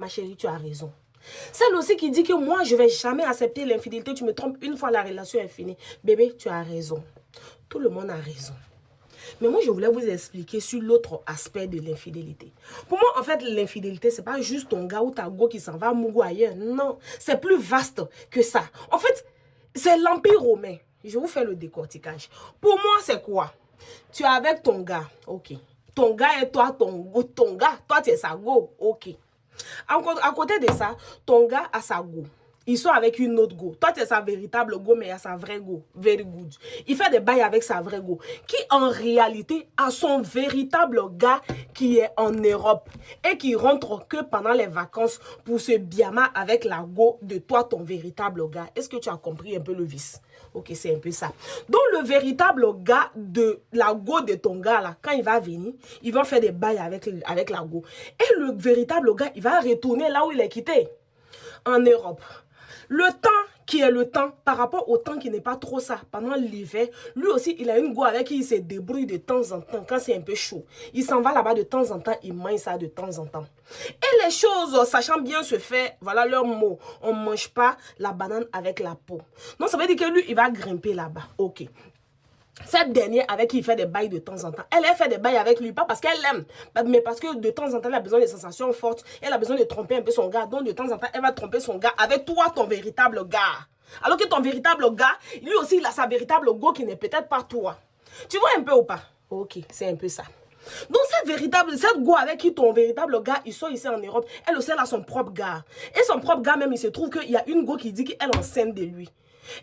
Ma chérie, tu as raison. Celle aussi qui dit que moi, je ne vais jamais accepter l'infidélité, tu me trompes une fois, la relation est finie. Bébé, tu as raison. Tout le monde a raison. Mais moi, je voulais vous expliquer sur l'autre aspect de l'infidélité. Pour moi, en fait, l'infidélité, ce n'est pas juste ton gars ou ta go qui s'en va à Mougou ailleurs. Non, c'est plus vaste que ça. En fait, c'est l'Empire romain. Je vous fais le décortiquage. Pour moi, c'est quoi? Tu es avec ton gars, ok. Ton gars et toi, ton gars, toi, tu es sa go, ok. À côté de ça, ton gars a sa go. Ils sont avec une autre go. Toi, tu es sa véritable go, mais il y a sa vraie go. Very good. Il fait des bails avec sa vraie go. Qui, en réalité, a son véritable gars qui est en Europe. Et qui rentre que pendant les vacances pour se biama avec la go de toi, ton véritable gars. Est-ce que tu as compris un peu le vice? Ok, c'est un peu ça. Donc, le véritable gars de la go de ton gars, là, quand il va venir, il va faire des bails avec la go. Et le véritable gars, il va retourner là où il est quitté. En Europe. Le temps qui est le temps par rapport au temps qui n'est pas trop ça. Pendant l'hiver, lui aussi, il a une go avec qui il se débrouille de temps en temps quand c'est un peu chaud. Il s'en va là-bas de temps en temps, il mange ça de temps en temps. Et les choses, sachant bien se faire, voilà leur mot, on ne mange pas la banane avec la peau. Donc ça veut dire que lui, il va grimper là-bas. Ok. Cette dernière avec qui il fait des bails de temps en temps, elle fait des bails avec lui, pas parce qu'elle l'aime, mais parce que de temps en temps, elle a besoin de sensations fortes, elle a besoin de tromper un peu son gars, donc de temps en temps, elle va tromper son gars avec toi, ton véritable gars. Alors que ton véritable gars, lui aussi, il a sa véritable go qui n'est peut-être pas toi. Tu vois un peu ou pas? Ok, c'est un peu ça. Donc cette go avec qui ton véritable gars, ils sont ici en Europe, elle aussi, elle a son propre gars. Et son propre gars même, il se trouve qu'il y a une go qui dit qu'elle est enceinte de lui.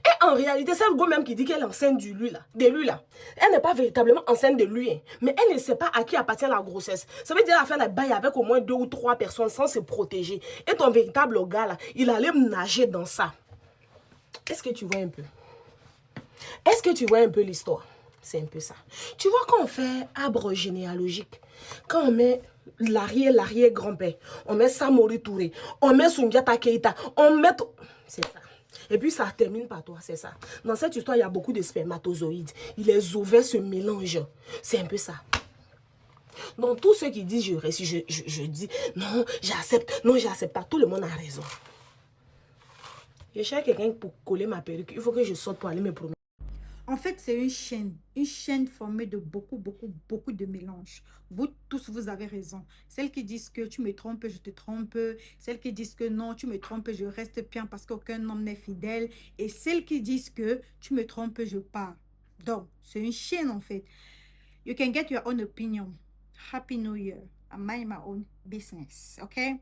Et en réalité, cette go même qui dit qu'elle est enceinte de lui là, elle n'est pas véritablement enceinte de lui, hein, mais elle ne sait pas à qui appartient la grossesse. Ça veut dire qu'elle a fait la baille avec au moins 2 ou 3 personnes sans se protéger. Et ton véritable gars là, il allait nager dans ça. Est-ce que tu vois un peu? Est-ce que tu vois un peu l'histoire? C'est un peu ça. Tu vois quand on fait arbre généalogique, quand on met l'arrière-grand-père, on met Samori Touré, on met Sundiata Keita, on met... C'est ça. Et puis ça termine par toi, c'est ça. Dans cette histoire, il y a beaucoup de spermatozoïdes. Les ovaires se mélangent. C'est un peu ça. Donc tous ceux qui disent je dis non, j'accepte, non, j'accepte pas, tout le monde a raison. Je cherche quelqu'un pour coller ma perruque. Il faut que je sorte pour aller me promener. En fait, c'est une chaîne formée de beaucoup de mélanges. Vous tous, vous avez raison. Celles qui disent que tu me trompes, je te trompe. Celles qui disent que non, tu me trompes, je reste bien parce qu'aucun homme n'est fidèle. Et celles qui disent que tu me trompes, je pars. Donc, c'est une chaîne en fait. You can get your own opinion. Happy New Year. I mind my own business, okay?